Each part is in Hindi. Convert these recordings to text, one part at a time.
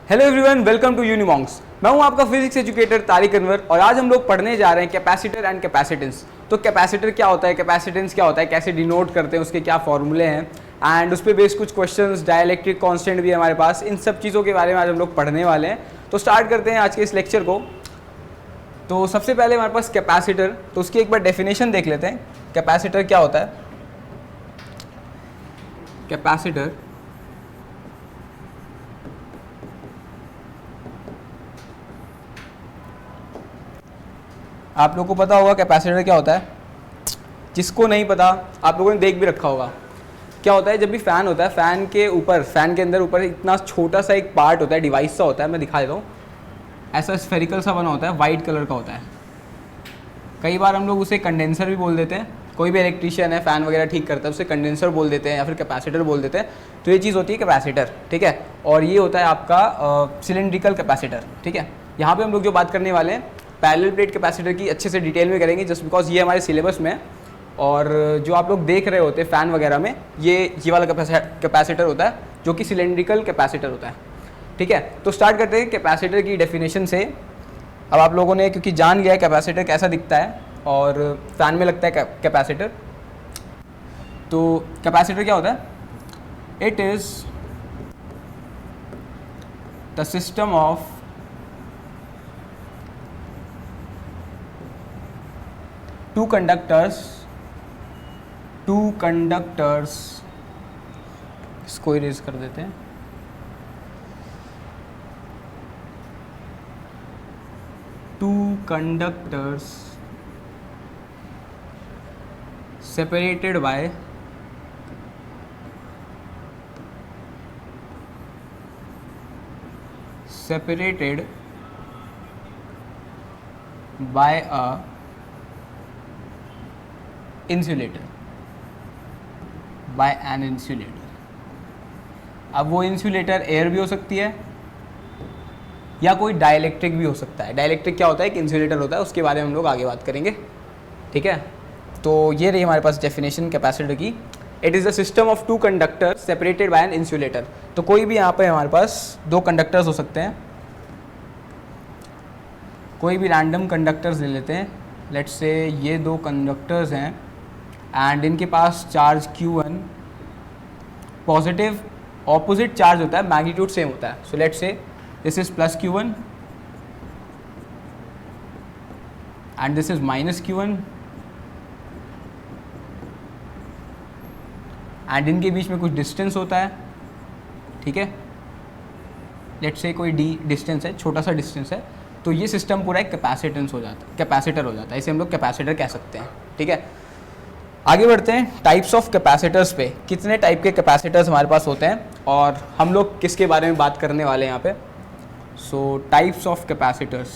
Hello everyone, welcome to Unimonks. मैं हूं आपका फिजिक्स एजुकेटर तारिक अनवर और आज हम लोग पढ़ने जा रहे हैं कैपेसिटर एंड कैपेसिटेंस। तो कैपेसिटर क्या होता है, कैपेसिटेंस क्या होता है, कैसे डिनोट करते हैं, उसके क्या फॉर्मूले हैं एंड उस पर बेस्ड कुछ क्वेश्चंस, डाइलेक्ट्रिक कांस्टेंट भी है हमारे पास। इन सब चीज़ों के बारे में आज हम लोग पढ़ने वाले हैं। तो स्टार्ट करते हैं आज के इस लेक्चर को। तो सबसे पहले हमारे पास कैपेसिटर, तो उसकी एक बार डेफिनेशन देख लेते हैं। कैपेसिटर क्या होता है? कैपेसिटर आप लोगों को पता होगा कैपेसिटर क्या होता है। जिसको नहीं पता, आप लोगों ने देख भी रखा होगा। क्या होता है, जब भी फ़ैन होता है, फ़ैन के ऊपर, फ़ैन के अंदर ऊपर इतना छोटा सा एक पार्ट होता है, डिवाइस सा होता है। मैं दिखा देता हूँ। ऐसा स्फेरिकल सा बना होता है, वाइट कलर का होता है। कई बार हम लोग उसे कंडेंसर भी बोल देते हैं। कोई भी इलेक्ट्रीशियन है, फ़ैन वगैरह ठीक करता है, उसे कंडेंसर बोल देते हैं या फिर कैपेसिटर बोल देते हैं। तो ये चीज़ होती है कैपेसिटर, ठीक है। और ये होता है आपका सिलेंड्रिकल कैपेसिटर, ठीक है। यहाँ पे हम लोग जो बात करने वाले हैं पैरेलल प्लेट कैपेसिटर की, अच्छे से डिटेल में करेंगे, जस्ट बिकॉज ये हमारे सिलेबस में है। और जो आप लोग देख रहे होते हैं फ़ैन वगैरह में, ये वाला कैपेसिटर होता है जो कि सिलेंड्रिकल कैपेसिटर होता है, ठीक है। तो स्टार्ट करते हैं कैपेसिटर की डेफिनेशन से। अब आप लोगों ने क्योंकि जान लिया है कैपेसिटर कैसा दिखता है और फ़ैन में लगता है कैपेसिटर, तो कैपेसिटर क्या होता है? It is the system of two conductors, इसको इरेज कर देते हैं। Two conductors separated by a insulator, by an insulator। अब वो इंसुलेटर एयर भी हो सकती है या कोई डाइलेक्ट्रिक भी हो सकता है। डाइलेक्ट्रिक क्या होता है? एक इंसुलेटर होता है, उसके बारे में हम लोग आगे बात करेंगे, ठीक है। तो ये रही हमारे पास डेफिनेशन कैपेसिटर की। It is the system of two conductor separated by an insulator. तो कोई भी यहाँ पे हमारे पास दो कंडक्टर्स हो सकते हैं, कोई भी रैंडम कंडक्टर्स ले लेते हैं। लेट्स से ये दो कंडक्टर्स हैं एंड इनके पास charge Q1, positive opposite charge होता है, मैग्नीट्यूड सेम होता है। So let's say this is plus Q1 and this is minus Q1 and इनके बीच में कुछ डिस्टेंस होता है, ठीक है। लेट्स से कोई d डिस्टेंस है, छोटा सा डिस्टेंस है। तो ये सिस्टम पूरा एक कैपेसिटेंस हो जाता है, कैपेसिटर हो जाता है। इसे हम लोग कैपेसिटर कह सकते हैं, ठीक है। आगे बढ़ते हैं टाइप्स ऑफ कैपेसिटर्स पे। कितने टाइप के कैपेसिटर्स हमारे पास होते हैं और हम लोग किसके बारे में बात करने वाले हैं यहाँ पे। सो types of capacitors,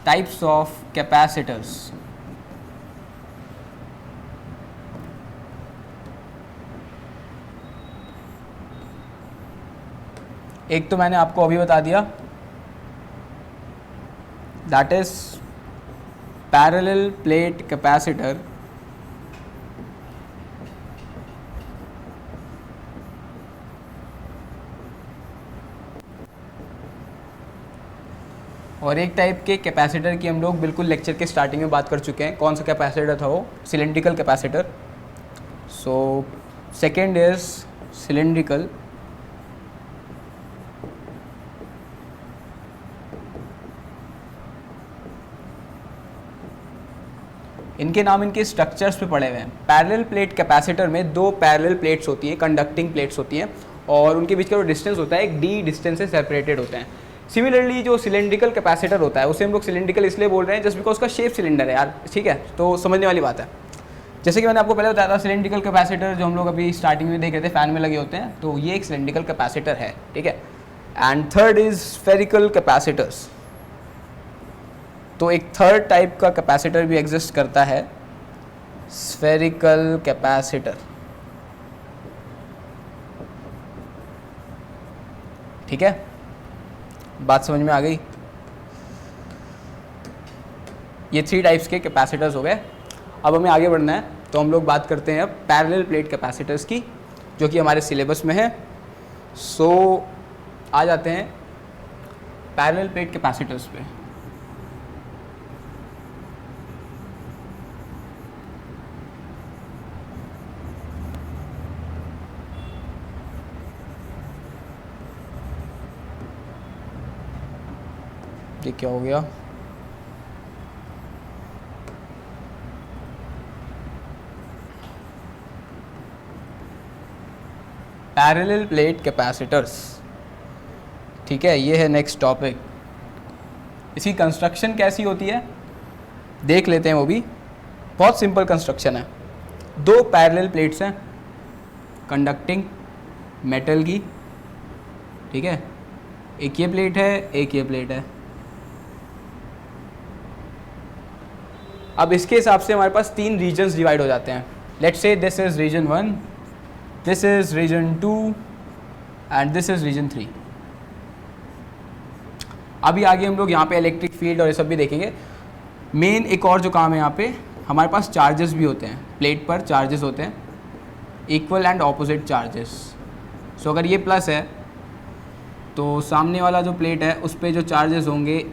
types of capacitors. एक तो मैंने आपको अभी बता दिया, that is parallel plate capacitor, और एक टाइप के कैपेसिटर की हम लोग बिल्कुल लेक्चर के स्टार्टिंग में बात कर चुके हैं। कौन सा कैपेसिटर था वो? Cylindrical capacitor. So second is cylindrical, इनके नाम इनके स्ट्रक्चर्स पे पड़े हुए हैं। पैरेलल प्लेट कैपेसिटर में दो पैरेलल प्लेट्स होती हैं, कंडक्टिंग प्लेट्स होती हैं, और उनके बीच का जो डिस्टेंस होता है एक d डिस्टेंस से सेपरेटेड होते हैं। सिमिलरली जो सिलेंड्रिकल कैपेसिटर होता है उसे हम लोग सिलेंड्रिकल इसलिए बोल रहे हैं जस्ट बिकॉज उसका शेप सिलेंडर है यार, ठीक है। तो समझने वाली बात है। जैसे कि मैंने आपको पहले बताया था, सिलेंड्रिकल कैपेसिटर जो हम लोग अभी स्टार्टिंग में देख रहे थे फैन में लगे होते हैं, तो ये एक सिलेंड्रिकल कैपेसिटर है, ठीक है। And third is spherical capacitors. तो एक थर्ड टाइप का कैपेसिटर भी एग्जिस्ट करता है, स्फेरिकल कैपेसिटर, ठीक है। बात समझ में आ गई? ये 3 टाइप्स के कैपेसिटर्स हो गए। अब हमें आगे बढ़ना है, तो हम लोग बात करते हैं अब पैरेलल प्लेट कैपेसिटर्स की। जो कि हमारे सिलेबस में है। सो आ जाते हैं पैरेलल प्लेट कैपेसिटर्स पे। ये क्या हो गया? पैरेलल प्लेट कैपेसिटर्स, ठीक है, ये है नेक्स्ट टॉपिक। इसकी कंस्ट्रक्शन कैसी होती है देख लेते हैं। वो भी बहुत सिंपल कंस्ट्रक्शन है। दो पैरेलल प्लेट्स हैं कंडक्टिंग मेटल की, ठीक है, एक ये प्लेट है, एक ये प्लेट है। अब इसके हिसाब से हमारे पास तीन रीजन्स डिवाइड हो जाते हैं। Let's say this is region 1, this is region 2 and this is region 3। अभी आगे हम लोग यहाँ पे इलेक्ट्रिक फील्ड और ये सब भी देखेंगे। मेन एक और जो काम है यहाँ पे, हमारे पास चार्जेस भी होते हैं, प्लेट पर चार्जेस होते हैं, इक्वल एंड ऑपोजिट चार्जेस। सो अगर ये प्लस है तो सामने वाला जो प्लेट है उस पर जो चार्जेस होंगे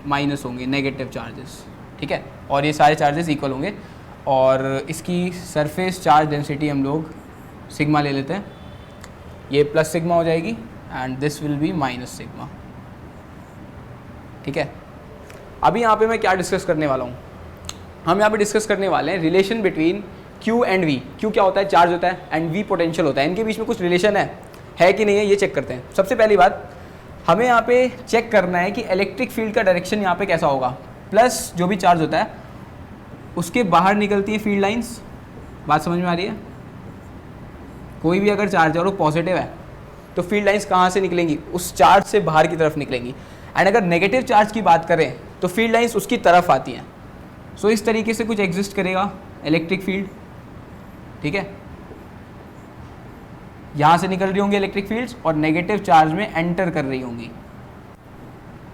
माइनस होंगे, नेगेटिव चार्जेस, ठीक है, और ये सारे चार्जेस इक्वल होंगे। और इसकी सरफेस चार्ज डेंसिटी हम लोग सिग्मा ले लेते हैं। ये प्लस सिग्मा हो जाएगी and this will be minus sigma, ठीक है। अभी यहाँ पे मैं क्या डिस्कस करने वाला हूँ, हम यहाँ पे डिस्कस करने वाले हैं relation between Q and V। Q क्या होता है? चार्ज होता है, एंड V पोटेंशियल होता है। इनके बीच में कुछ रिलेशन है कि नहीं है, ये चेक करते हैं। सबसे पहली बात हमें यहाँ पे चेक करना है कि इलेक्ट्रिक फील्ड का डायरेक्शन यहाँ पे कैसा होगा। प्लस जो भी चार्ज होता है उसके बाहर निकलती है फील्ड लाइंस। बात समझ में आ रही है? कोई भी अगर चार्ज है और वो पॉजिटिव है तो फील्ड लाइंस कहाँ से निकलेंगी? उस चार्ज से बाहर की तरफ निकलेंगी। एंड अगर नेगेटिव चार्ज की बात करें तो फील्ड लाइंस उसकी तरफ आती हैं। सो इस तरीके से कुछ एग्जिस्ट करेगा इलेक्ट्रिक फील्ड, ठीक है। यहाँ से निकल रही होंगी इलेक्ट्रिक फील्ड्स और नेगेटिव चार्ज में एंटर कर रही होंगी।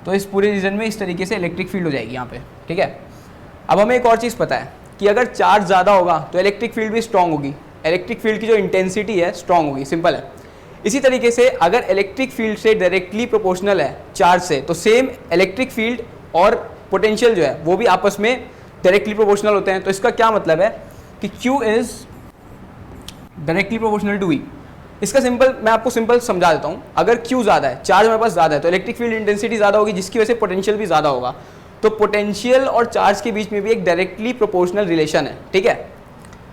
तो इस पूरे रीजन में इस तरीके से इलेक्ट्रिक फील्ड हो जाएगी यहाँ पे, ठीक है। अब हमें एक और चीज़ पता है कि अगर चार्ज ज़्यादा होगा तो इलेक्ट्रिक फील्ड भी स्ट्रांग होगी। इलेक्ट्रिक फील्ड की जो इंटेंसिटी है स्ट्रांग होगी, सिंपल है। इसी तरीके से अगर इलेक्ट्रिक फील्ड से डायरेक्टली प्रोपोर्शनल है चार्ज से, तो सेम इलेक्ट्रिक फील्ड और पोटेंशियल जो है वो भी आपस में डायरेक्टली प्रोपोर्शनल होते हैं। तो इसका क्या मतलब है कि Q is directly proportional to V। इसका सिंपल मैं आपको सिंपल समझा देता हूँ। अगर Q ज़्यादा है, चार्ज हमारे पास ज़्यादा है, तो इलेक्ट्रिक फील्ड इंटेंसिटी ज़्यादा होगी, जिसकी वजह से पोटेंशियल भी ज़्यादा होगा। तो पोटेंशियल और चार्ज के बीच में भी एक डायरेक्टली प्रोपोर्शनल रिलेशन है, ठीक है।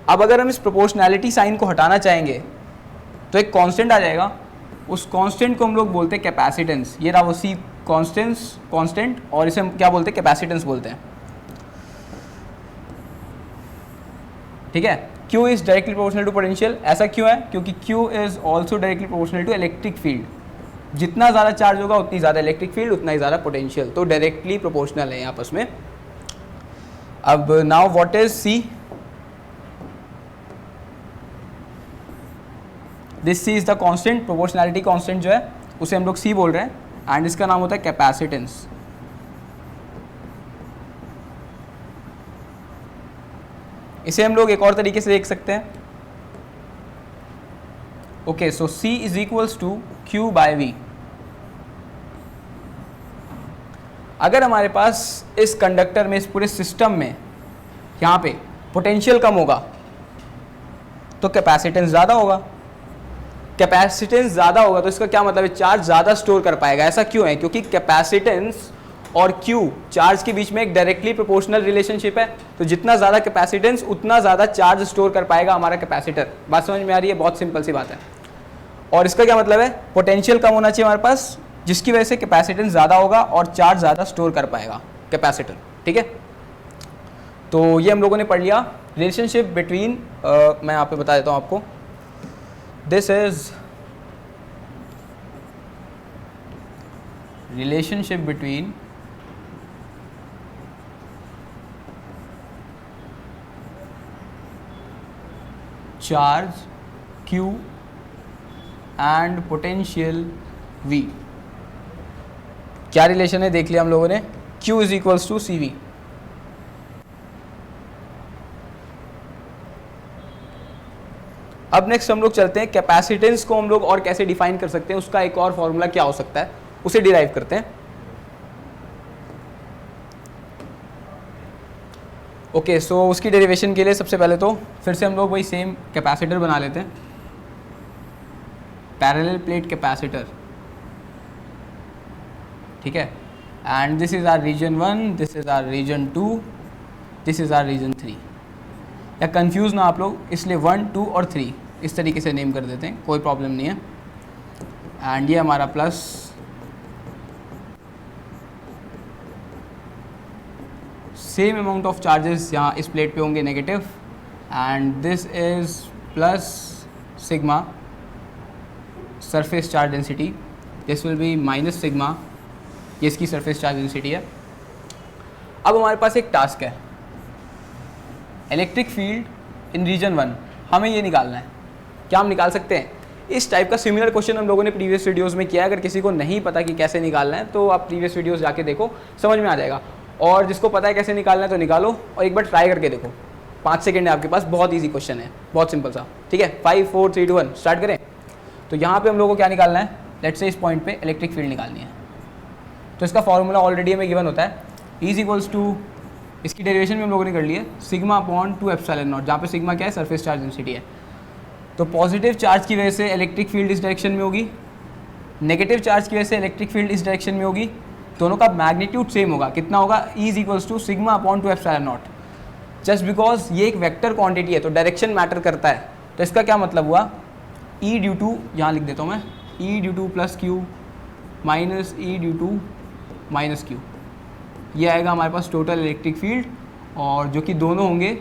अब अगर हम इस प्रोपोर्शनैलिटी साइन को हटाना चाहेंगे तो एक कांस्टेंट आ जाएगा। उस कांस्टेंट को हम लोग बोलते हैं कैपेसिटेंस। ये रहा वो C कांस्टेंट, और इसे हम क्या बोलते हैं? कैपेसिटेंस बोलते हैं, ठीक है। Q is directly proportional to potential. ऐसा क्यों है? क्योंकि Q is also directly proportional to electric field. जितना ज़्यादा चार्ज होगा उतनी ज़्यादा इलेक्ट्रिक फील्ड, उतना ही ज़्यादा पोटेंशियल। तो डायरेक्टली प्रोपोर्शनल है आपस में। अब now what is C? This C is the constant, proportionality constant जो है उसे हम लोग C बोल रहे हैं, एंड इसका नाम होता है कैपेसिटेंस। इसे हम लोग एक और तरीके से देख सकते हैं। Okay, so C is equals to Q by V। अगर हमारे पास इस कंडक्टर में, इस पूरे सिस्टम में यहाँ पे पोटेंशियल कम होगा तो कैपेसिटेंस ज़्यादा होगा। कैपेसिटेंस ज़्यादा होगा तो इसका क्या मतलब है? चार्ज ज़्यादा स्टोर कर पाएगा। ऐसा क्यों है? क्योंकि कैपेसिटेंस और Q चार्ज के बीच में एक डायरेक्टली प्रोपोर्शनल रिलेशनशिप है। तो जितना ज़्यादा कैपेसिटेंस उतना ज़्यादा चार्ज स्टोर कर पाएगा हमारा कैपेसिटर। बात समझ में आ रही है? बहुत सिंपल सी बात है। और इसका क्या मतलब है? पोटेंशियल कम होना चाहिए हमारे पास, जिसकी वजह से कैपेसिटेंस ज़्यादा होगा और चार्ज ज़्यादा स्टोर कर पाएगा कैपेसिटर, ठीक है। तो ये हम लोगों ने पढ़ लिया रिलेशनशिप बिटवीन, मैं यहाँ पे बता देता हूँ आपको। This is relationship between charge Q and potential V। क्या रिलेशन है देख लिया हम लोगों ने। Q is equals to CV। अब नेक्स्ट हम लोग चलते हैं कैपेसिटेंस को हम लोग और कैसे डिफाइन कर सकते हैं, उसका एक और फॉर्मूला क्या हो सकता है, उसे डिराइव करते हैं। ओके, सो उसकी डेरिवेशन के लिए सबसे पहले तो फिर से हम लोग वही सेम कैपेसिटर बना लेते हैं, पैरेलल प्लेट कैपेसिटर, ठीक है। And this is our region 1, this is our region 2, this is our region 3। या कंफ्यूज ना आप लोग, इसलिए 1, 2 और 3 इस तरीके से नेम कर देते हैं, कोई प्रॉब्लम नहीं है। एंड ये हमारा plus, same amount of charges यहाँ इस प्लेट पे होंगे negative, and this is plus sigma surface charge density, this will be minus sigma, ये इसकी सरफेस चार्ज डेंसिटी है। अब हमारे पास एक टास्क है, इलेक्ट्रिक फील्ड इन रीजन 1, हमें ये निकालना है। क्या हम निकाल सकते हैं? इस टाइप का सिमिलर क्वेश्चन हम लोगों ने प्रीवियस वीडियोस में किया है। अगर किसी को नहीं पता कि कैसे निकालना है तो आप प्रीवियस वीडियोस जाके देखो, समझ में आ जाएगा। और जिसको पता है कैसे निकालना है तो निकालो और एक बार ट्राई करके देखो। 5 सेकंड है आपके पास, बहुत ईजी क्वेश्चन है, बहुत सिंपल सा, ठीक है। 5 4 3 2 1 स्टार्ट करें। तो यहाँ पे हम लोगों को क्या निकालना है, लेट्स से इस पॉइंट पे इलेक्ट्रिक फील्ड निकालनी है। तो इसका फॉर्मूला ऑलरेडी हमें गिवन होता है, इज इक्वल्स टू, इसकी डेरिवेशन भी हम लोगों ने कर ली है, सिग्मा अपॉन 2 एप्सिलॉन नॉट, जहाँ पे सिग्मा क्या है, सरफेस चार्ज डेंसिटी है। तो पॉजिटिव चार्ज की वजह से इलेक्ट्रिक फील्ड इस डायरेक्शन में होगी, नेगेटिव चार्ज की वजह से इलेक्ट्रिक फील्ड इस डायरेक्शन में होगी, दोनों का मैग्नीट्यूड सेम होगा। कितना होगा? E is equals to sigma upon 2 epsilon naught. Just because ये एक वेक्टर क्वांटिटी है तो डायरेक्शन मैटर करता है। तो इसका क्या मतलब हुआ, E ड्यू टू, यहाँ लिख देता हूँ मैं, E due to plus Q minus E due to minus Q, ये आएगा हमारे पास टोटल इलेक्ट्रिक फील्ड, और जो कि दोनों होंगे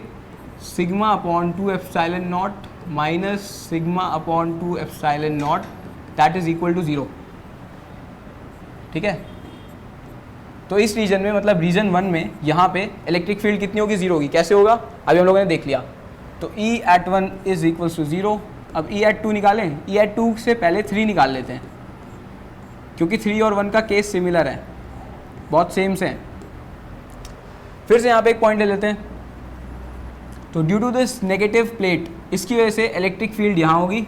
sigma upon 2 epsilon naught minus sigma upon 2 epsilon naught, that is equal to 0, ठीक है। तो इस रीजन में, मतलब रीजन 1 में, यहाँ पे इलेक्ट्रिक फील्ड कितनी होगी? 0 होगी। कैसे होगा? अभी हम लोगों ने देख लिया। तो E at 1 is equals to 0। अब E एट 2 निकालें, E एट 2 से पहले 3 निकाल लेते हैं, क्योंकि 3 और 1 का केस सिमिलर है, बहुत सेम से हैं। फिर से यहाँ पे एक पॉइंट ले लेते हैं। तो due to this negative plate, इसकी वजह से इलेक्ट्रिक फील्ड यहाँ होगी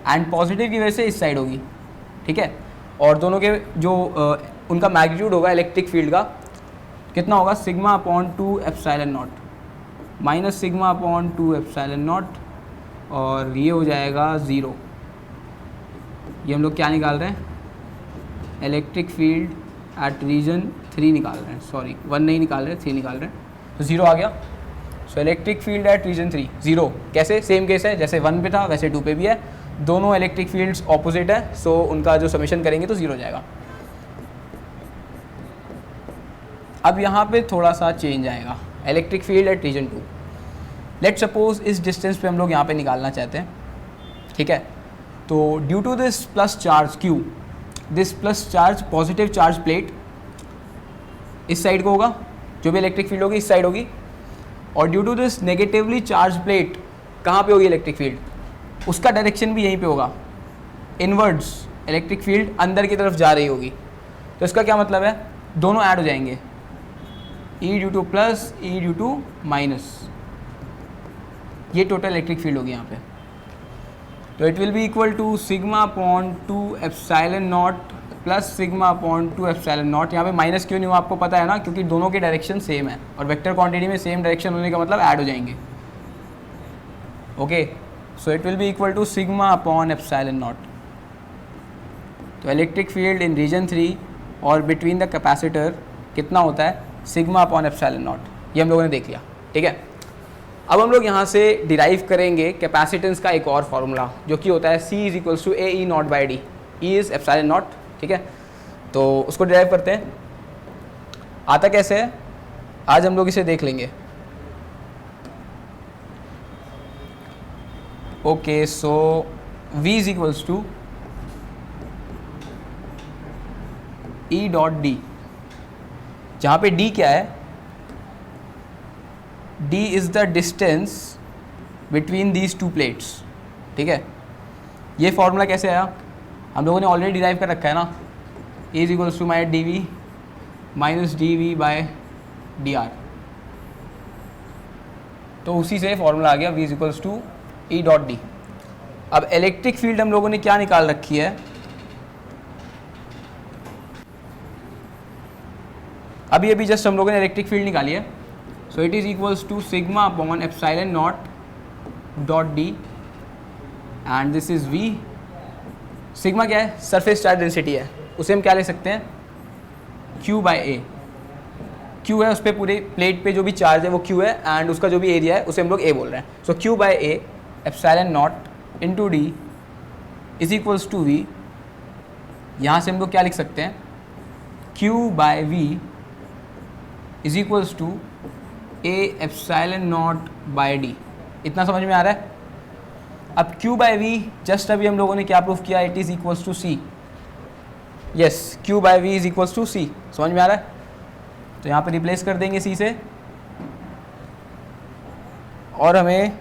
एंड पॉजिटिव की वजह से इस साइड होगी, ठीक है। और दोनों के जो उनका मैग्नीट्यूड होगा इलेक्ट्रिक फील्ड का, कितना होगा? Sigma upon 2 epsilon naught minus sigma upon 2 epsilon not, और ये हो जाएगा 0। ये हम लोग क्या निकाल रहे हैं? इलेक्ट्रिक फील्ड एट रीजन 3 निकाल रहे हैं, सॉरी 1 नहीं निकाल रहे, 3 निकाल रहे हैं। तो 0 आ गया। So electric field at region 3 0। कैसे? सेम केस है, जैसे 1 पे था वैसे 2 पे भी है, दोनों इलेक्ट्रिक फील्ड्स ऑपोजिट है, सो उनका जो समेशन करेंगे तो 0 हो जाएगा। अब यहाँ पे थोड़ा सा चेंज आएगा, electric field at region 2। Let suppose इस डिस्टेंस पे हम लोग यहाँ पे निकालना चाहते हैं, ठीक है। तो due to this plus charge Q, this plus charge positive charge plate इस साइड को होगा, जो भी इलेक्ट्रिक फील्ड होगी इस साइड होगी, और due to this negatively charge plate कहाँ पे होगी इलेक्ट्रिक फील्ड? उसका डायरेक्शन भी यहीं पे होगा, इनवर्ड्स इलेक्ट्रिक फील्ड अंदर की तरफ जा रही होगी। तो इसका क्या मतलब है? दोनों ऐड हो जाएंगे, E due to plus E due to minus, ये टोटल इलेक्ट्रिक फील्ड होगी यहाँ पे। तो it will be equal to sigma upon 2 epsilon naught plus sigma upon 2 epsilon naught. यहाँ पे माइनस क्यों नहीं हुआ आपको पता है ना, क्योंकि दोनों की डायरेक्शन सेम है, और वेक्टर क्वांटिटी में सेम डायरेक्शन होने का मतलब ऐड हो जाएंगे। Okay, so it will be equal to sigma upon epsilon naught. तो इलेक्ट्रिक फील्ड इन रीजन 3 और बिटवीन द कैपेसिटर कितना होता है? Sigma upon epsilon not. ये हम लोगों ने देख लिया, ठीक है। अब हम लोग यहाँ से डिराइव करेंगे कैपेसिटेंस का एक और फार्मूला, जो कि होता है C is equals to A E naught by D, E is epsilon naught, ठीक है। तो उसको डिराइव करते हैं। आता कैसे है आज हम लोग इसे देख लेंगे। Okay, so V is equals to E dot D, जहाँ पे D क्या है? D is the distance between these two plates, ठीक है। ये फॉर्मूला कैसे आया? हम लोगों ने ऑलरेडी डिराइव कर रखा है ना, E is equals to my D V minus D V by D R. तो उसी से फॉर्मूला आ गया V is equals to E dot D. अब इलेक्ट्रिक फील्ड हम लोगों ने क्या निकाल रखी है, अभी अभी जस्ट हम लोगों ने इलेक्ट्रिक फील्ड निकाली है। So it is equals to sigma upon epsilon naught dot D and this is V. सिग्मा क्या है, सरफेस चार्ज डेंसिटी है, उसे हम क्या ले सकते हैं, Q बाई ए। Q है उस पर पूरे प्लेट पे जो भी चार्ज है वो Q है, एंड उसका जो भी एरिया है उसे हम लोग A बोल रहे हैं। So Q by A epsilon not into D is equals to V. यहाँ से हम लोग क्या लिख सकते हैं, Q by V is equals to A epsilon not by D. इतना समझ में आ रहा है। अब Q बाई वी जस्ट अभी हम लोगों ने क्या प्रूफ किया, it is equals to C. Yes, Q by V is equals to C, समझ में आ रहा है। तो यहाँ पे रिप्लेस कर देंगे C से, और हमें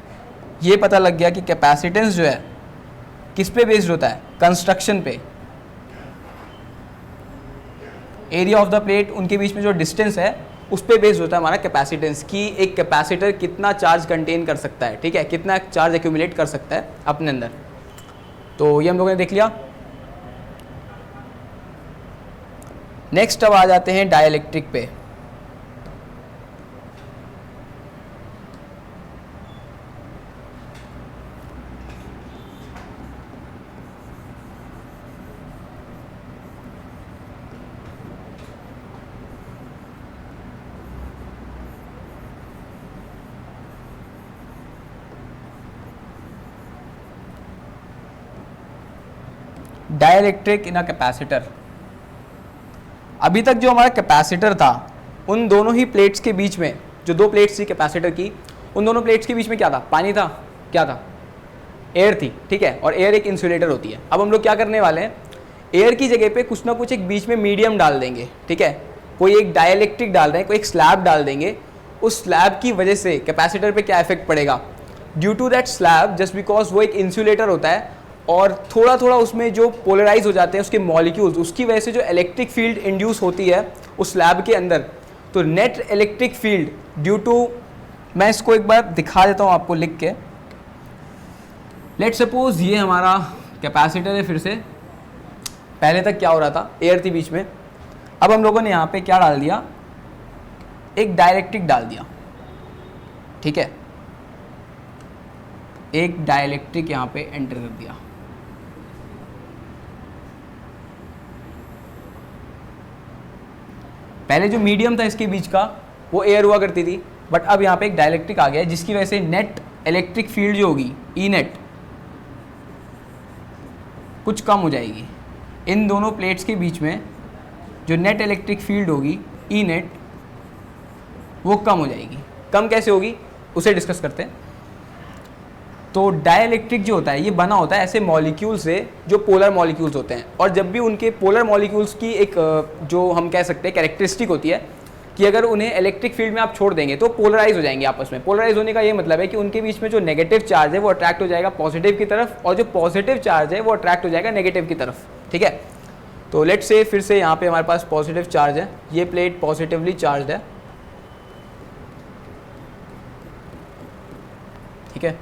ये पता लग गया कि कैपेसिटेंस जो है किस पे बेस्ड होता है, कंस्ट्रक्शन पे। एरिया ऑफ द प्लेट, उनके बीच में जो डिस्टेंस है उस पे बेस्ड होता है हमारा कैपेसिटेंस, कि एक कैपेसिटर कितना चार्ज कंटेन कर सकता है, ठीक है, कितना चार्ज एक्यूमुलेट कर सकता है अपने अंदर। तो ये हम लोगों ने देख लिया। नेक्स्ट अब आ जाते हैं डाइलेक्ट्रिक पे। Dielectric in a capacitor. अभी तक जो हमारा कैपेसिटर था, उन दोनों ही प्लेट्स के बीच में, जो दो प्लेट्स थी कैपेसिटर की, उन दोनों प्लेट्स के बीच में क्या था, पानी था, क्या था, एयर थी, ठीक है, और एयर एक इंसुलेटर होती है। अब हम लोग क्या करने वाले हैं, एयर की जगह पे कुछ ना कुछ एक बीच में मीडियम डाल देंगे, ठीक है, कोई एक डाइलेक्ट्रिक डाल रहे हैं, कोई एक स्लैब डाल देंगे। उस स्लैब की वजह से कैपेसिटर पे क्या इफेक्ट पड़ेगा, due to that slab, just because वो एक इंसुलेटर होता है और थोड़ा थोड़ा उसमें जो पोलराइज हो जाते हैं उसके मॉलिक्यूल्स, उसकी वजह से जो इलेक्ट्रिक फील्ड इंड्यूस होती है उस स्लैब के अंदर, तो net electric field due to, मैं इसको एक बार दिखा देता हूँ आपको लिख के। लेट सपोज ये हमारा कैपेसिटर है, फिर से पहले तक क्या हो रहा था, एयर थी बीच में। अब हम लोगों ने यहाँ पे क्या डाल दिया, एक डाइलेक्ट्रिक डाल दिया, ठीक है, एक डाइलेक्ट्रिक यहाँ पे एंटर कर दिया। पहले जो मीडियम था इसके बीच का वो एयर हुआ करती थी, बट अब यहाँ पे एक डाइलेक्ट्रिक आ गया है, जिसकी वजह से नेट इलेक्ट्रिक फील्ड जो होगी, ई नेट, कुछ कम हो जाएगी। इन दोनों प्लेट्स के बीच में जो नेट इलेक्ट्रिक फील्ड होगी, ई नेट, वो कम हो जाएगी। कम कैसे होगी उसे डिस्कस करते हैं। तो डाइलेक्ट्रिक जो होता है ये बना होता है ऐसे मॉलिक्यूल से जो पोलर मॉलिक्यूल्स होते हैं, और जब भी उनके पोलर मॉलिक्यूल्स की एक जो हम कह सकते हैं कैरेक्टरिस्टिक होती है कि अगर उन्हें इलेक्ट्रिक फील्ड में आप छोड़ देंगे तो पोलराइज हो जाएंगे आपस में। पोलराइज होने का ये मतलब है कि उनके बीच में जो नेगेटिव चार्ज है वो अट्रैक्ट हो जाएगा पॉजिटिव की तरफ, और जो पॉजिटिव चार्ज है वो अट्रैक्ट हो जाएगा नेगेटिव की तरफ, ठीक है। तो लेट से फिर से यहाँ पे हमारे पास पॉजिटिव चार्ज है, ये प्लेट पॉजिटिवली चार्ज है, ठीक है,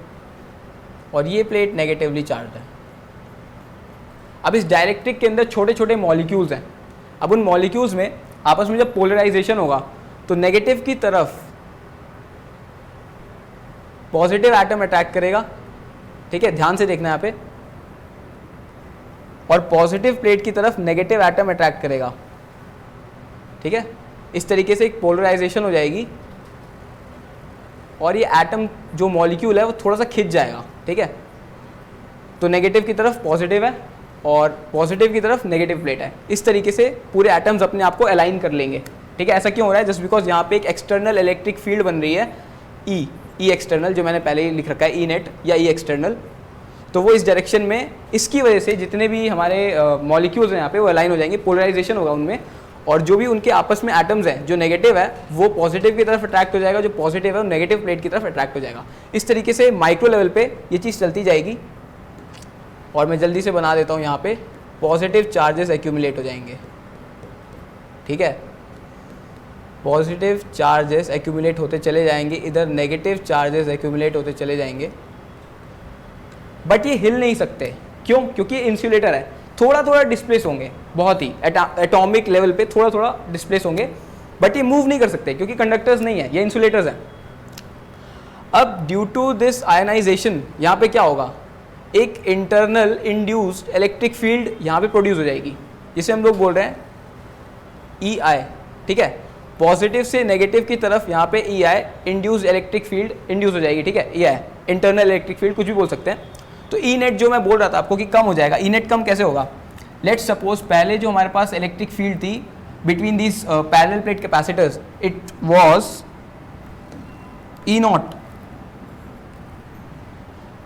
और ये प्लेट नेगेटिवली चार्ज है। अब इस डाइलेक्ट्रिक के अंदर छोटे छोटे मॉलिक्यूल्स हैं। अब उन मॉलिक्यूल्स में आपस में जब पोलराइजेशन होगा तो नेगेटिव की तरफ पॉजिटिव एटम अट्रैक्ट करेगा, ठीक है, ध्यान से देखना यहाँ पे, और पॉजिटिव प्लेट की तरफ नेगेटिव एटम अट्रैक्ट करेगा, ठीक है। इस तरीके से एक पोलराइजेशन हो जाएगी और ये एटम जो मॉलिक्यूल है वो थोड़ा सा खिंच जाएगा, ठीक है। तो नेगेटिव की तरफ पॉजिटिव है और पॉजिटिव की तरफ नेगेटिव प्लेट है। इस तरीके से पूरे एटम्स अपने आप को अलाइन कर लेंगे, ठीक है। ऐसा क्यों हो रहा है, जस्ट बिकॉज यहाँ पे एक एक्सटर्नल इलेक्ट्रिक फील्ड बन रही है, ई एक्सटर्नल, जो मैंने पहले ही लिख रखा है, ई नेट या ई एक्सटर्नल। तो वो इस डायरेक्शन में, इसकी वजह से जितने भी हमारे मॉलिक्यूल्स हैं यहाँ पे वो अलाइन हो जाएंगे, पोलराइजेशन होगा उनमें, और जो भी उनके आपस में एटम्स हैं जो नेगेटिव है वो पॉजिटिव की तरफ अट्रैक्ट हो जाएगा, जो पॉजिटिव है वो नेगेटिव प्लेट की तरफ अट्रैक्ट हो जाएगा। इस तरीके से माइक्रो लेवल पे ये चीज़ चलती जाएगी, और मैं जल्दी से बना देता हूँ यहाँ पे, पॉजिटिव चार्जेस एक्यूमुलेट हो जाएंगे, ठीक है, पॉजिटिव चार्जेस एक्यूमुलेट होते चले जाएंगे, इधर नेगेटिव चार्जेस एक्यूमुलेट होते चले जाएंगे, बट ये हिल नहीं सकते। क्यों? क्योंकि ये इंसुलेटर है, थोड़ा थोड़ा डिस्प्लेस होंगे, बहुत ही एटॉमिक लेवल पे थोड़ा थोड़ा डिस्प्लेस होंगे, बट ये मूव नहीं कर सकते क्योंकि कंडक्टर्स नहीं है, ये इंसुलेटर्स हैं। अब ड्यू टू दिस आयनाइजेशन यहाँ पे क्या होगा, एक इंटरनल इंड्यूस्ड इलेक्ट्रिक फील्ड यहाँ पे प्रोड्यूस हो जाएगी, जिसे हम लोग बोल रहे हैं ई आई। ठीक है, पॉजिटिव से नेगेटिव की तरफ यहाँ पे ई I induced electric field induce हो जाएगी। ठीक है, ई आई इंटरनल इलेक्ट्रिक फील्ड, कुछ भी बोल सकते हैं। तो ई नेट जो मैं बोल रहा था आपको कि कम हो जाएगा, ई नेट कम कैसे होगा, लेट्स सपोज पहले जो हमारे पास इलेक्ट्रिक फील्ड थी between these parallel plate capacitors, it was E naught,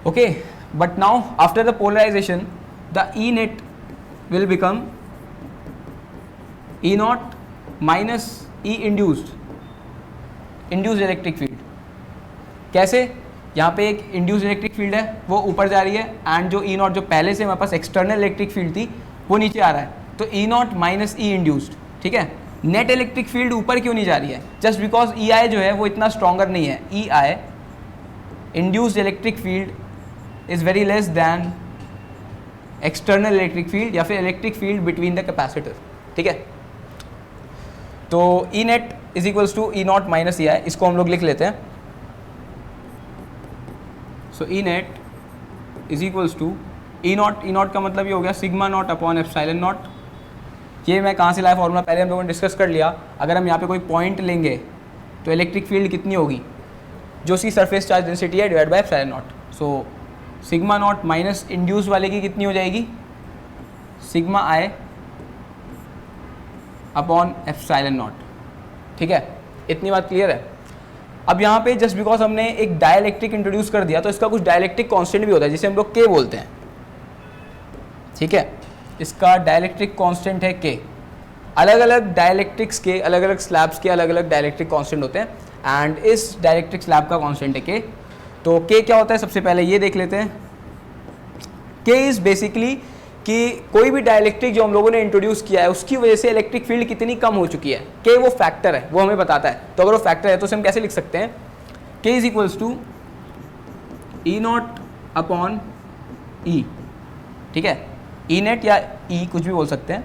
okay, but now after the polarization the E net will become E not minus E induced electric field. कैसे? यहाँ पे एक इंड्यूस्ड इलेक्ट्रिक फील्ड है, वो ऊपर जा रही है, एंड जो ई नॉट जो पहले से हमारे पास एक्सटर्नल इलेक्ट्रिक फील्ड थी वो नीचे आ रहा है, तो ई नॉट माइनस ई इंड्यूस्ड। ठीक है, नेट इलेक्ट्रिक फील्ड ऊपर क्यों नहीं जा रही है? जस्ट बिकॉज ई आई जो है वो इतना स्ट्रॉन्गर नहीं है। E I induced electric field is very less than external electric field या फिर electric field between the capacitor. ठीक है, तो E net is equals to E not minus E I, इसको हम लोग लिख लेते हैं। So E net is equals to E not का मतलब ये हो गया sigma not upon epsilon not. ये मैं कहाँ से लाया फॉर्मूला, पहले हम लोगों ने डिस्कस कर लिया। अगर हम यहाँ पे कोई पॉइंट लेंगे तो इलेक्ट्रिक फील्ड कितनी होगी, जो उसकी सरफेस चार्ज डेंसिटी है divide by epsilon not. So sigma not minus induce वाले की कितनी हो जाएगी, sigma I upon epsilon naught. ठीक है, इतनी बात क्लियर है। अब यहाँ पे जस्ट बिकॉज हमने एक डाइलेक्ट्रिक इंट्रोड्यूस कर दिया तो इसका कुछ डाइलेक्ट्रिक कांस्टेंट भी होता है जिसे हम लोग के बोलते हैं। ठीक है, इसका डाइलेक्ट्रिक कांस्टेंट है के। अलग अलग डाइलेक्ट्रिक्स के, अलग अलग स्लैब्स के अलग अलग डाइलेक्ट्रिक कांस्टेंट होते हैं, एंड इस डाइलेक्ट्रिक स्लैब का कांस्टेंट है के। तो के क्या होता है, सबसे पहले ये देख लेते हैं। के इज बेसिकली कि कोई भी डाइलेक्ट्रिक जो हम लोगों ने इंट्रोड्यूस किया है उसकी वजह से इलेक्ट्रिक फील्ड कितनी कम हो चुकी है। के वो फैक्टर है, वो हमें बताता है। तो अगर वो फैक्टर है तो उसे हम कैसे लिख सकते हैं, K is equals to E not upon E. ठीक है, ई नेट या ई कुछ भी बोल सकते हैं।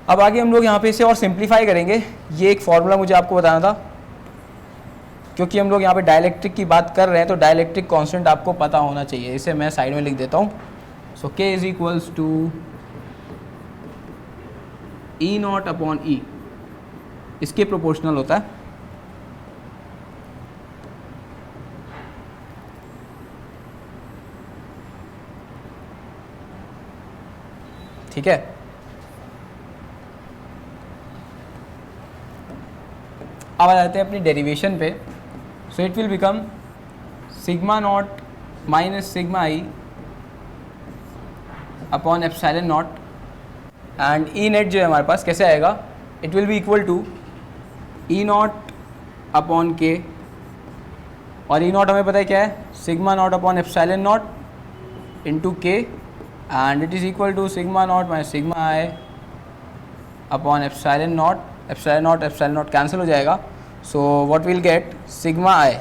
अब आगे हम लोग यहाँ पे इसे और सिंप्लीफाई करेंगे। ये एक फॉर्मूला मुझे आपको बताना था, क्योंकि हम लोग यहाँ पे डाइलेक्ट्रिक की बात कर रहे हैं तो डाइलेक्ट्रिक कांस्टेंट आपको पता होना चाहिए। इसे मैं साइड में लिख देता हूँ। So K is equals to E not upon E, इसके प्रोपोर्शनल होता है। ठीक है, अब आ जाते हैं अपनी डेरिवेशन पे। So it will become sigma not minus sigma I upon epsilon not, and E net जो है हमारे पास कैसे आएगा, it will be equal to E not upon K, और ई नॉट हमें पता है क्या है, sigma not upon epsilon not into K, and it is equal to sigma not minus sigma I upon epsilon not. Epsilon not cancel हो जाएगा। So what will get, sigma I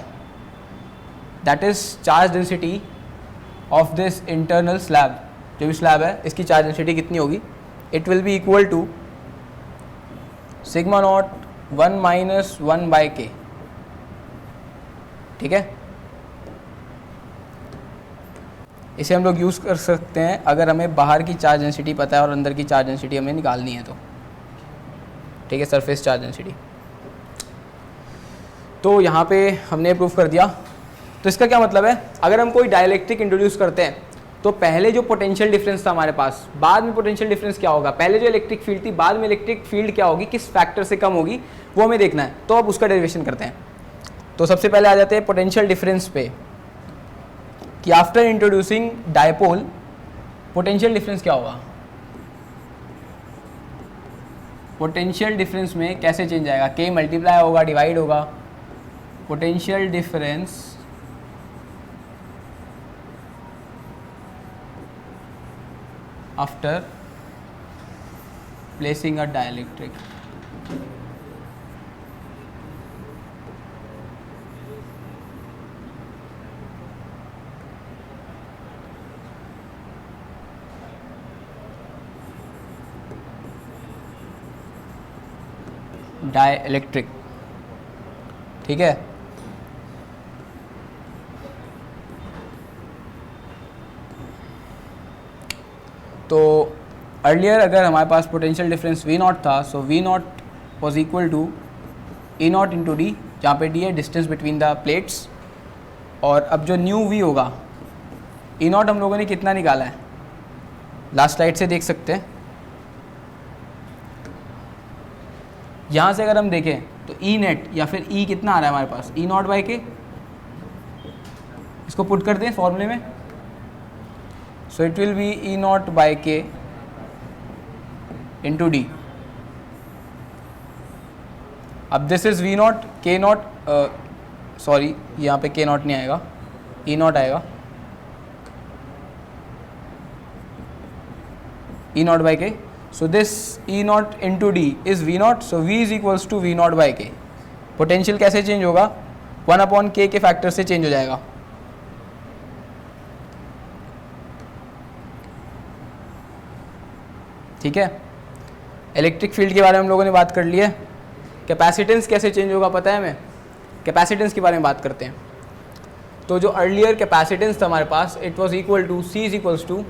that is charge density of this internal slab, जो भी स्लैब है इसकी चार्ज डेंसिटी कितनी होगी, it will be equal to sigma naught 1 minus 1 by K. ठीक है, इसे हम लोग यूज़ कर सकते हैं अगर हमें बाहर की चार्ज डेंसिटी पता है और अंदर की चार्ज डेंसिटी हमें निकालनी है तो। ठीक है, सरफेस चार्ज डेंसिटी। तो यहाँ पे हमने प्रूफ कर दिया। तो इसका क्या मतलब है, अगर हम कोई डाइलेक्ट्रिक इंट्रोड्यूस करते हैं तो पहले जो पोटेंशियल डिफरेंस था हमारे पास, बाद में पोटेंशियल डिफरेंस क्या होगा, पहले जो इलेक्ट्रिक फील्ड थी बाद में इलेक्ट्रिक फील्ड क्या होगी, किस फैक्टर से कम होगी, वो हमें देखना है। तो अब उसका डेरिवेशन करते हैं। तो सबसे पहले आ जाते हैं पोटेंशियल डिफरेंस पे, कि after introducing dipole potential difference क्या होगा। पोटेंशियल डिफरेंस में कैसे चेंज आएगा, के मल्टीप्लाई होगा, डिवाइड होगा। Potential difference after placing a dielectric. Dielectric, ठीक है। तो अर्लियर अगर हमारे पास पोटेंशियल डिफरेंस V नॉट था, so V naught was equal to E naught into D, जहाँ पे डी है डिस्टेंस बिटवीन द प्लेट्स। और अब जो न्यू V होगा, E नॉट हम लोगों ने कितना निकाला है, लास्ट स्लाइड से देख सकते हैं। यहाँ से अगर हम देखें तो E नेट या फिर E कितना आ रहा है हमारे पास, E नॉट बाई के, इसको पुट कर दें फॉर्मूले में। So it will be E naught by K into D. अब this is V naught, K naught, sorry यहाँ पे K नॉट नहीं आएगा, E नॉट आएगा, E naught by K. So this E naught into D is V naught, so V is equals to V naught by K. Potential कैसे चेंज होगा, 1/k के फैक्टर से चेंज हो जाएगा। ठीक है, इलेक्ट्रिक फील्ड के बारे में हम लोगों ने बात कर ली है। कैपेसिटेंस कैसे चेंज होगा पता है हमें, कैपेसिटेंस के बारे में बात करते हैं। तो जो अर्लियर कैपेसिटेंस था हमारे पास, it was equal to C is equals to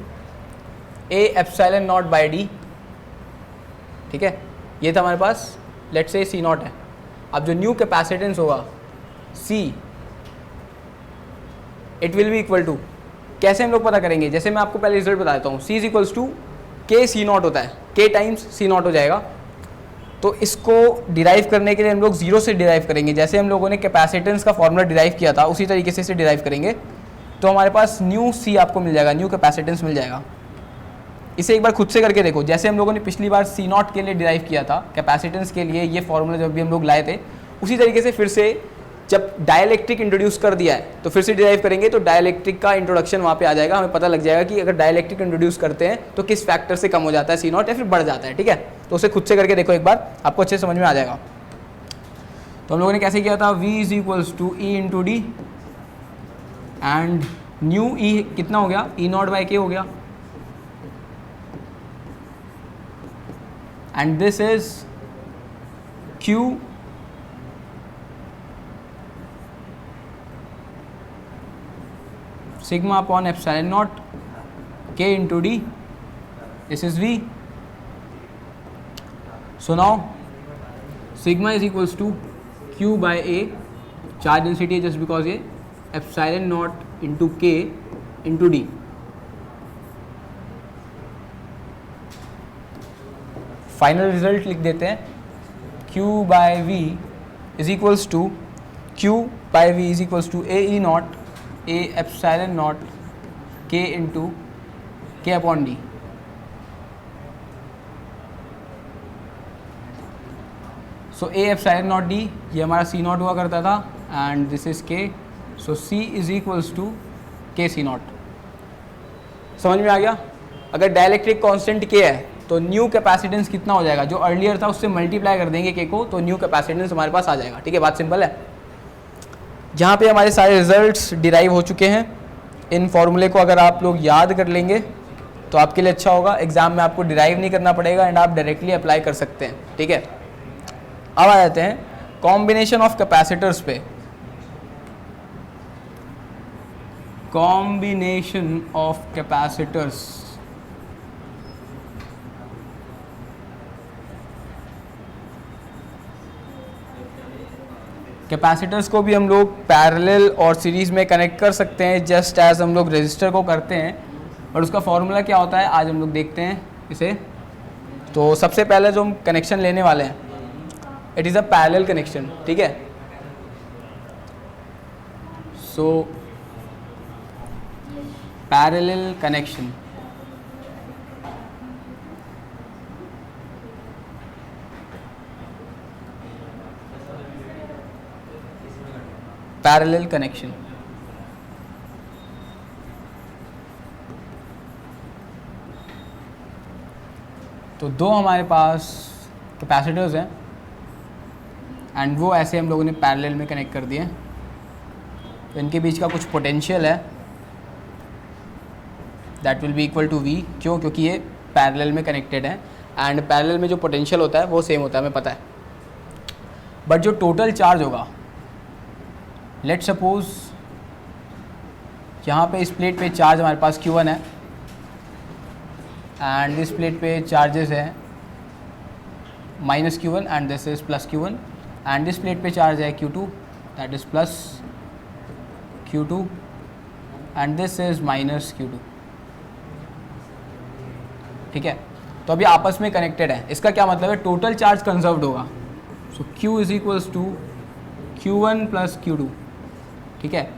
A epsilon not by D, ठीक है, ये था हमारे पास, लेट्स से C नॉट है। अब जो न्यू कैपेसिटेंस होगा C, it will be equal to, कैसे हम लोग पता करेंगे, जैसे मैं आपको पहले रिजल्ट बताता हूँ, C is equals to K C naught होता है, K टाइम्स C नॉट हो जाएगा। तो इसको डिराइव करने के लिए हम लोग जीरो से डिराइव करेंगे, जैसे हम लोगों ने कैपेसिटेंस का फॉर्मूला डिराइव किया था उसी तरीके से इसे डिराइव करेंगे। तो हमारे पास न्यू C आपको मिल जाएगा, न्यू कैपेसिटेंस मिल जाएगा। इसे एक बार खुद से करके देखो, जैसे हम लोगों ने पिछली बार C नॉट के लिए डिराइव किया था कैपेसिटेंस के लिए, ये फॉर्मूला जब भी हम लोग लाए थे, उसी तरीके से फिर से जब डाइलेक्ट्रिक इंट्रोड्यूस कर दिया है तो फिर से डिराइव करेंगे, तो डाइलेक्ट्रिक का इंट्रोडक्शन वहाँ पे आ जाएगा, हमें पता लग जाएगा कि अगर डाइलेक्ट्रिक इंट्रोड्यूस करते हैं तो किस फैक्टर से कम हो जाता है C नॉट या फिर बढ़ जाता है। ठीक है, तो उसे खुद से करके देखो एक बार, आपको अच्छे समझ में आ जाएगा। तो हम लोगों ने कैसे किया था, V is equals to E into D, and new E कितना हो गया, E नॉट बाई के हो गया, and this is Q sigma upon epsilon not K into D, this is V। So now sigma is equals to Q by A, charge density just because ये, epsilon not into K into D. Final result लिख देते हैं, Q by V is equals to, Q by V is equals to A E not A epsilon not K into K upon D. So A epsilon not D, ये हमारा C नॉट हुआ करता था, and this is K, so C is equals to K C naught. समझ में आ गया। अगर डाइलेक्ट्रिक कांस्टेंट K है तो न्यू कैपेसिटेंस कितना हो जाएगा, जो अर्लियर था उससे मल्टीप्लाई कर देंगे K को, तो न्यू कैपेसिटेंस हमारे पास आ जाएगा। ठीक है, बात सिंपल है। जहाँ पे हमारे सारे रिजल्ट्स डिराइव हो चुके हैं, इन फॉर्मूले को अगर आप लोग याद कर लेंगे तो आपके लिए अच्छा होगा, एग्जाम में आपको डिराइव नहीं करना पड़ेगा एंड आप डायरेक्टली अप्लाई कर सकते हैं। ठीक है, अब आ जाते हैं कॉम्बिनेशन ऑफ कैपेसिटर्स पे। कॉम्बिनेशन ऑफ कैपेसिटर्स, कैपेसिटर्स को भी हम लोग पैरेलल और सीरीज़ में कनेक्ट कर सकते हैं, जस्ट एज हम लोग रेजिस्टर को करते हैं। और उसका फॉर्मूला क्या होता है आज हम लोग देखते हैं इसे। तो सबसे पहले जो हम कनेक्शन लेने वाले हैं, it is a parallel connection. ठीक है, so parallel connection, parallel connection. तो दो हमारे पास कैपेसिटर्स हैं एंड वो ऐसे हम लोगों ने पैरेलल में कनेक्ट कर दिए। तो इनके बीच का कुछ पोटेंशियल है, that will be equal to V। क्यों? क्योंकि ये पैरेलल में कनेक्टेड है एंड पैरेलल में जो पोटेंशियल होता है वो सेम होता है, हमें पता है। बट जो टोटल चार्ज होगा, लेट सपोज यहाँ पे इस प्लेट पे चार्ज हमारे पास Q1 है एंड इस प्लेट पे चार्जेस है -Q1 and this is +Q1 and this plate पे चार्ज है Q2 that is +Q2 and this is -Q2। ठीक है, तो अभी आपस में कनेक्टेड है। इसका क्या मतलब है, टोटल चार्ज कंजर्व्ड होगा। So Q is equals to Q1 + Q2। ठीक है,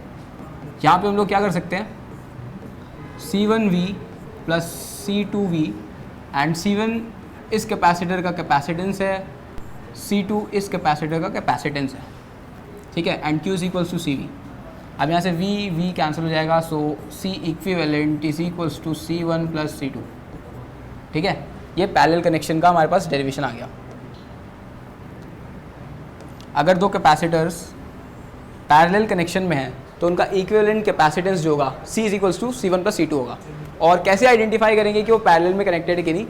यहाँ पे हम लोग क्या कर सकते हैं, C1V + C2V एंड C1 इस कैपेसिटर का कैपेसिटेंस है, C2 इस कैपेसिटर का कैपेसिटेंस है। ठीक है, and Q is equals to CV। अब यहाँ से V कैंसिल हो जाएगा, so C equivalent is equals to C1 + C2। ठीक है, ये पैरेलल कनेक्शन का हमारे पास डेरिवेशन आ गया। अगर दो कैपेसिटर्स पैरेलल कनेक्शन में हैं तो उनका इक्विवेलेंट कैपेसिटेंस जो होगा C is equals to C1 + C2 होगा। और कैसे आइडेंटिफाई करेंगे कि वो पैरेलल में कनेक्टेड है कि नहीं,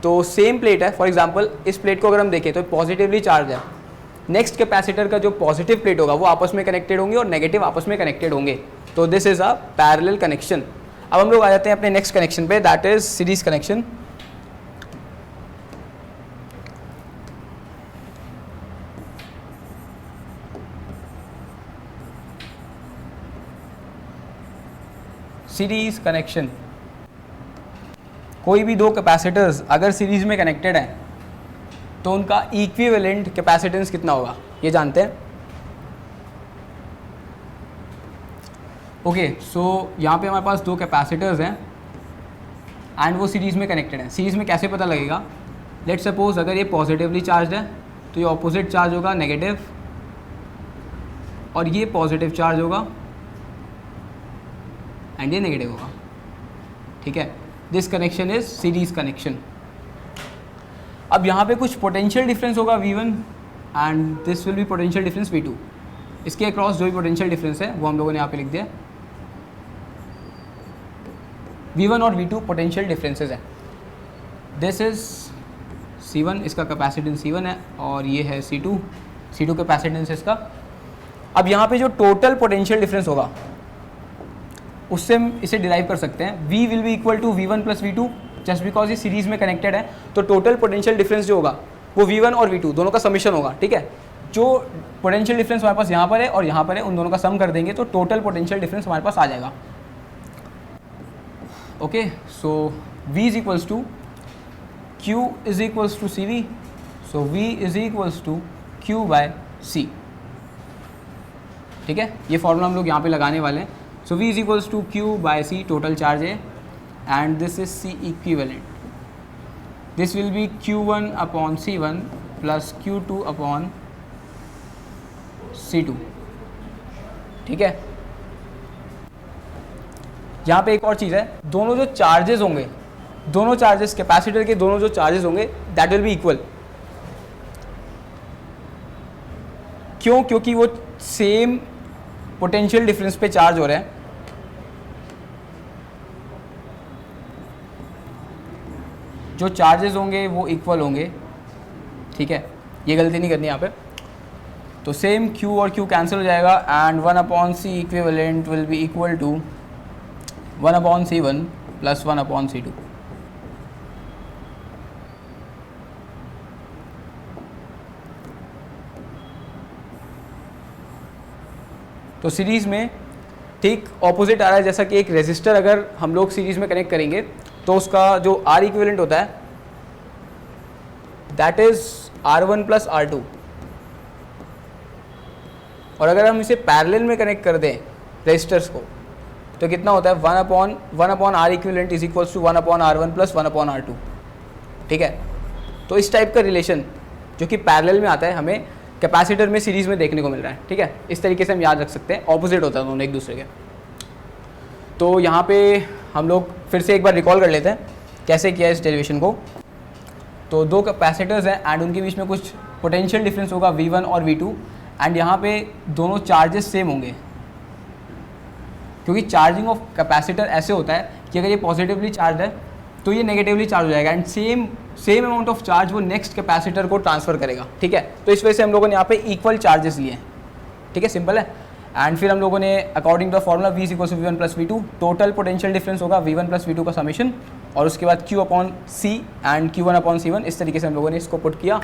तो सेम प्लेट है, फॉर एग्जांपल इस प्लेट को अगर हम देखें तो पॉजिटिवली चार्ज है, नेक्स्ट कैपेसिटर का जो पॉजिटिव प्लेट होगा वो आपस में कनेक्टेड होंगे और नेगेटिव आपस में कनेक्टेड होंगे। तो this is a parallel connection. अब हम लोग आ जाते हैं अपने नेक्स्ट कनेक्शन पे, that is series connection. Series connection, कोई भी दो कैपेसिटर्स अगर सीरीज में कनेक्टेड हैं तो उनका इक्विवेलेंट कैपेसिटेंस कितना होगा ये जानते हैं। ओके, सो यहाँ पे हमारे पास दो कैपेसिटर्स हैं एंड वो सीरीज में कनेक्टेड हैं। सीरीज में कैसे पता लगेगा, लेट सपोज अगर ये पॉजिटिवली चार्ज है तो ये ऑपोजिट चार्ज होगा नेगेटिव, और ये पॉजिटिव चार्ज होगा एंड ये नेगेटिव होगा। ठीक है, this connection is series connection. अब यहाँ पे कुछ पोटेंशियल डिफरेंस होगा V1 and this will be potential difference V2। इसके अक्रॉस जो भी पोटेंशियल डिफरेंस है वो हम लोगों ने यहाँ पे लिख दिया। V1 और V2 पोटेंशियल डिफरेंसेस है। दिस इज C1, इसका कैपेसिटेंस C1 है, और ये है C2 कैपेसिटेंस इसका। अब यहाँ पे जो टोटल पोटेंशियल डिफरेंस होगा उससे हम इसे डिराइव कर सकते हैं। V will be equal to V1 + V2, just because ये सीरीज में कनेक्टेड है तो टोटल पोटेंशियल डिफरेंस जो होगा वो V1 और V2 दोनों का समीशन होगा। ठीक है, जो पोटेंशियल डिफरेंस हमारे पास यहाँ पर है और यहाँ पर है उन दोनों का सम कर देंगे तो टोटल पोटेंशियल डिफरेंस हमारे पास आ जाएगा। Okay, so V is equals to Q is equals to CV, so V is equals to Q/C। ठीक है, ये फॉर्मूला हम लोग यहाँ पे लगाने वाले हैं। So V is equals to Q/C, total charge है, and this is C equivalent. This will be Q1 upon C1 plus Q2 upon C2. ठीक है, यहाँ पे एक और चीज़ है, दोनों जो चार्जेस होंगे, दोनों चार्जेस कैपेसिटर के दोनों जो चार्जेस होंगे दैट विल बी इक्वल। क्यों? क्योंकि वो सेम पोटेंशियल डिफरेंस पे चार्ज हो रहे हैं। जो चार्जेस होंगे वो इक्वल होंगे। ठीक है, ये गलती नहीं करनी यहाँ पे। तो सेम Q और Q कैंसिल हो जाएगा and 1/C equivalent will be equal to 1/C1 + 1/C2। तो सीरीज़ में ठीक ऑपोजिट आ रहा है, जैसा कि एक रेजिस्टर अगर हम लोग सीरीज़ में कनेक्ट करेंगे तो उसका जो R इक्विवेलेंट होता है दैट इज R1 + R2, और अगर हम इसे पैरेलल में कनेक्ट कर दें रेजिस्टर्स को तो कितना होता है 1/R equivalent is equals to 1/R1 + 1/R2। ठीक है, तो इस टाइप का रिलेशन जो कि पैरेलल में आता है हमें कैपेसिटर में सीरीज़ में देखने को मिल रहा है। ठीक है, इस तरीके से हम याद रख सकते हैं, ऑपोजिट होता है दोनों एक दूसरे के। तो यहाँ पे हम लोग फिर से एक बार रिकॉल कर लेते हैं कैसे किया इस डेरिवेशन को। तो दो कैपेसिटर्स हैं एंड उनके बीच में कुछ पोटेंशियल डिफरेंस होगा V1 और V2 एंड यहाँ पे दोनों चार्जेस सेम होंगे, क्योंकि चार्जिंग ऑफ कैपेसिटर ऐसे होता है कि अगर ये पॉजिटिवली चार्ज है तो ये नेगेटिवली चार्ज हो जाएगा and same amount of charge वो नेक्स्ट कैपेसिटर को ट्रांसफर करेगा, ठीक है। तो इस वजह से हम लोगों ने यहाँ पे इक्वल चार्जेस लिए हैं, ठीक है, सिंपल है। एंड फिर हम लोगों ने according to the formula V equal to V1 plus V2, total potential difference होगा V1 प्लस V2 का समेशन, और उसके बाद Q upon C and Q1 upon C1, इस तरीके से हम लोगों ने इसको पुट किया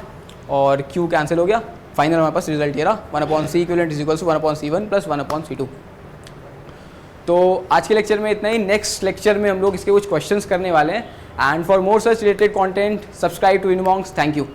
और Q कैंसिल हो गया। फाइनल हमारे पास रिजल्ट ये रहा 1 upon C equivalent is equal to 1 upon C1 plus 1 upon C2। तो आज के लेक्चर में इतना ही। नेक्स्ट लेक्चर में हम लोग इसके कुछ क्वेश्चंस करने वाले हैं। And for more such related content subscribe to Inmonks. Thank you.